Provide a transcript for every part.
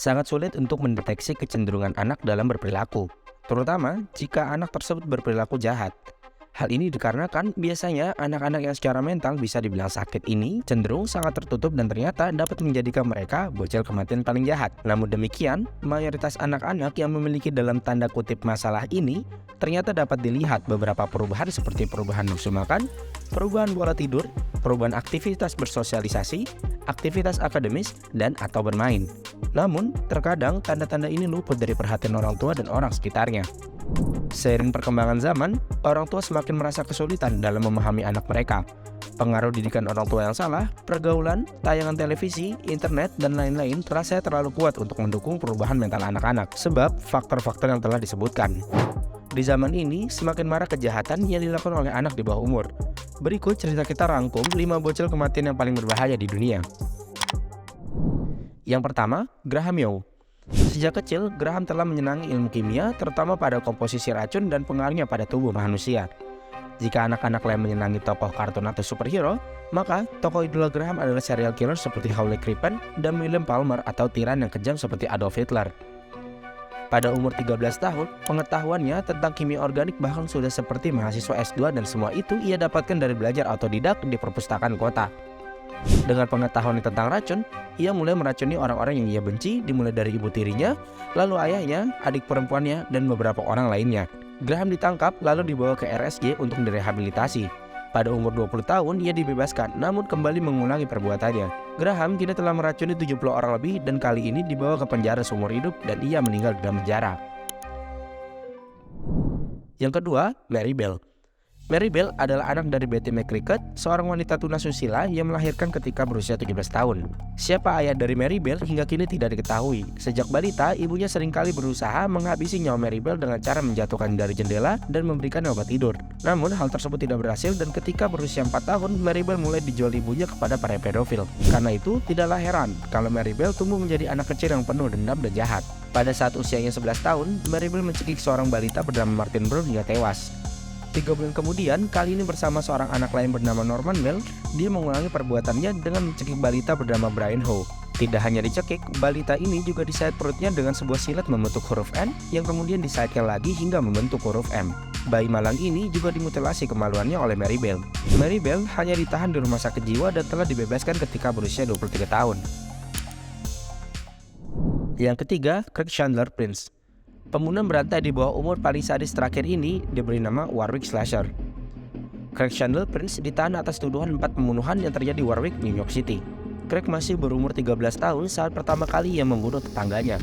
Sangat sulit untuk mendeteksi kecenderungan anak dalam berperilaku, terutama jika anak tersebut berperilaku jahat. Hal ini dikarenakan biasanya anak-anak yang secara mental bisa dibilang sakit ini cenderung sangat tertutup dan ternyata dapat menjadikan mereka bocil kematian paling jahat. Namun demikian, mayoritas anak-anak yang memiliki dalam tanda kutip masalah ini ternyata dapat dilihat beberapa perubahan seperti perubahan nafsu makan, perubahan pola tidur, perubahan aktivitas bersosialisasi, aktivitas akademis, dan atau bermain. Namun, terkadang tanda-tanda ini luput dari perhatian orang tua dan orang sekitarnya. Seiring perkembangan zaman, orang tua semakin merasa kesulitan dalam memahami anak mereka. Pengaruh didikan orang tua yang salah, pergaulan, tayangan televisi, internet, dan lain-lain terasa terlalu kuat untuk mendukung perubahan mental anak-anak, sebab faktor-faktor yang telah disebutkan. Di zaman ini, semakin marak kejahatan yang dilakukan oleh anak di bawah umur. Berikut cerita kita rangkum 5 bocil kematian yang paling berbahaya di dunia. Yang pertama, Graham Young. Sejak kecil, Graham telah menyenangi ilmu kimia, terutama pada komposisi racun dan pengaruhnya pada tubuh manusia. Jika anak-anak lain menyenangi tokoh kartun atau superhero, maka tokoh idola Graham adalah serial killer seperti Howley Crippen dan William Palmer atau tiran yang kejam seperti Adolf Hitler. Pada umur 13 tahun, pengetahuannya tentang kimia organik bahkan sudah seperti mahasiswa S2 dan semua itu ia dapatkan dari belajar otodidak di perpustakaan kota. Dengan pengetahuan tentang racun, ia mulai meracuni orang-orang yang ia benci, dimulai dari ibu tirinya, lalu ayahnya, adik perempuannya, dan beberapa orang lainnya. Graham ditangkap lalu dibawa ke RSJ untuk direhabilitasi. Pada umur 20 tahun, ia dibebaskan, namun kembali mengulangi perbuatannya. Graham kini telah meracuni 70 orang lebih dan kali ini dibawa ke penjara seumur hidup dan ia meninggal di dalam penjara. Yang kedua, Mary Bell. Mary Bell adalah anak dari Betty McCricket, seorang wanita tunasusila yang melahirkan ketika berusia 17 tahun. Siapa ayah dari Mary Bell hingga kini tidak diketahui. Sejak balita, ibunya seringkali berusaha menghabisi nyawa Mary Bell dengan cara menjatuhkan dari jendela dan memberikan obat tidur. Namun, hal tersebut tidak berhasil dan ketika berusia 4 tahun, Mary Bell mulai dijual ibunya kepada para pedofil. Karena itu, tidaklah heran kalau Mary Bell tumbuh menjadi anak kecil yang penuh dendam dan jahat. Pada saat usianya 11 tahun, Mary Bell mencekik seorang balita bernama Martin Brown hingga tewas. 3 bulan kemudian, kali ini bersama seorang anak lain bernama Norman Bell, dia mengulangi perbuatannya dengan mencekik balita bernama Brian Ho. Tidak hanya dicekik, balita ini juga disayat perutnya dengan sebuah silet membentuk huruf N yang kemudian disayatkan lagi hingga membentuk huruf M. Bayi malang ini juga dimutilasi kemaluannya oleh Mary Bell. Mary Bell hanya ditahan di rumah sakit jiwa dan telah dibebaskan ketika berusia 23 tahun. Yang ketiga, Craig Chandler Prince. Pembunuhan berantai di bawah umur paling sadis terakhir ini diberi nama Warwick Slasher. Craig Chandler Prince ditahan atas tuduhan 4 pembunuhan yang terjadi di Warwick, New York City. Craig masih berumur 13 tahun saat pertama kali ia membunuh tetangganya,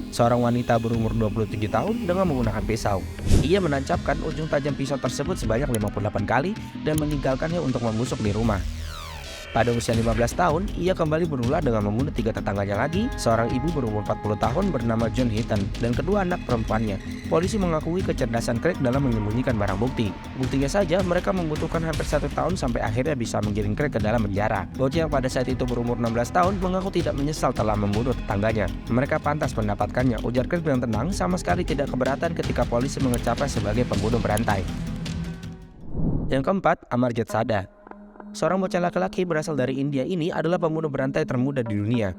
seorang wanita berumur 27 tahun dengan menggunakan pisau. Ia menancapkan ujung tajam pisau tersebut sebanyak 58 kali dan meninggalkannya untuk membusuk di rumah. Pada usia 15 tahun, ia kembali berulah dengan membunuh 3 tetangganya lagi, seorang ibu berumur 40 tahun bernama John Hinton, dan kedua anak perempuannya. Polisi mengakui kecerdasan Craig dalam menyembunyikan barang bukti. Buktinya saja, mereka membutuhkan hampir 1 tahun sampai akhirnya bisa menggiring Craig ke dalam penjara. Bocah yang pada saat itu berumur 16 tahun mengaku tidak menyesal telah membunuh tetangganya. Mereka pantas mendapatkannya, ujar Craig dengan tenang, sama sekali tidak keberatan ketika polisi mengecapnya sebagai pembunuh berantai. Yang keempat, Amarjit Sada. Seorang bocah laki-laki berasal dari India ini adalah pembunuh berantai termuda di dunia.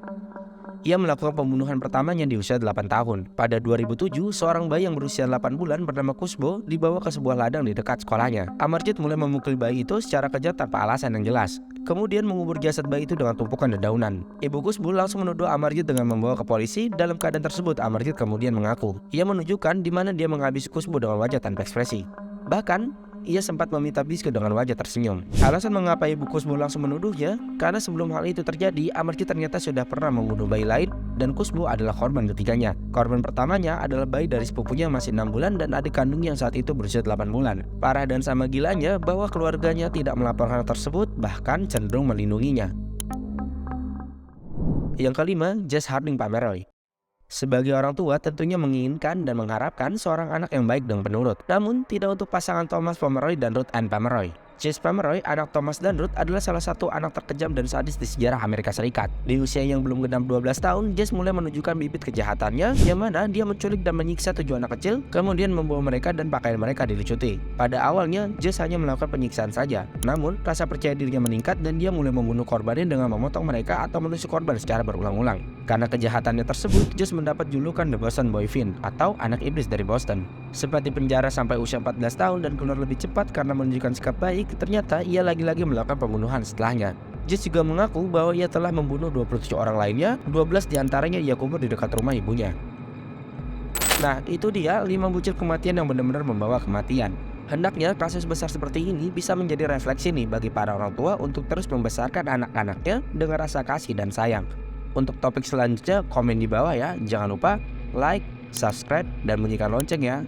Ia melakukan pembunuhan pertamanya di usia 8 tahun. Pada 2007, seorang bayi yang berusia 8 bulan bernama Kusbo dibawa ke sebuah ladang di dekat sekolahnya. Amarjit mulai memukul bayi itu secara kejam tanpa alasan yang jelas. Kemudian mengubur jasad bayi itu dengan tumpukan dedaunan. Ibu Kusbo langsung menuduh Amarjit dengan membawa ke polisi. Dalam keadaan tersebut, Amarjit kemudian mengaku. Ia menunjukkan di mana dia menghabisi Kusbo dengan wajah tanpa ekspresi. Bahkan, ia sempat meminta biskut dengan wajah tersenyum. Alasan mengapa ibu Kusbo langsung menuduhnya, karena sebelum hal itu terjadi, Amarjit ternyata sudah pernah membunuh bayi lain dan Kusbo adalah korban ketiganya. Korban pertamanya adalah bayi dari sepupunya yang masih 6 bulan dan adik kandungnya yang saat itu berusia 8 bulan. Parah dan sama gilanya bahwa keluarganya tidak melaporkan hal tersebut, bahkan cenderung melindunginya. Yang kelima, Jess Harding Pomeroy. Sebagai orang tua tentunya menginginkan dan mengharapkan seorang anak yang baik dan penurut. Namun tidak untuk pasangan Thomas Pomeroy dan Ruth Ann Pomeroy. Jesse Pomeroy, anak Thomas dan Ruth, adalah salah satu anak terkejam dan sadis di sejarah Amerika Serikat. Di usia yang belum genap 12 tahun, Jesse mulai menunjukkan bibit kejahatannya, yang mana dia menculik dan menyiksa 7 anak kecil, kemudian membawa mereka dan pakaian mereka dilucuti. Pada awalnya, Jesse hanya melakukan penyiksaan saja, namun rasa percaya dirinya meningkat dan dia mulai membunuh korbannya dengan memotong mereka atau menusuk korban secara berulang-ulang. Karena kejahatannya tersebut, Jesse mendapat julukan The Boston Boy Fiend atau anak iblis dari Boston. Sempat dipenjara sampai usia 14 tahun dan keluar lebih cepat karena menunjukkan sikap baik, ternyata ia lagi-lagi melakukan pembunuhan setelahnya. Jesse juga mengaku bahwa ia telah membunuh 27 orang lainnya, 12 diantaranya ia kubur di dekat rumah ibunya. Nah, itu dia 5 bucil kematian yang benar-benar membawa kematian. Hendaknya kasus besar seperti ini bisa menjadi refleksi nih bagi para orang tua untuk terus membesarkan anak-anaknya dengan rasa kasih dan sayang. Untuk topik selanjutnya komen di bawah ya. Jangan lupa like, subscribe, dan bunyikan lonceng ya.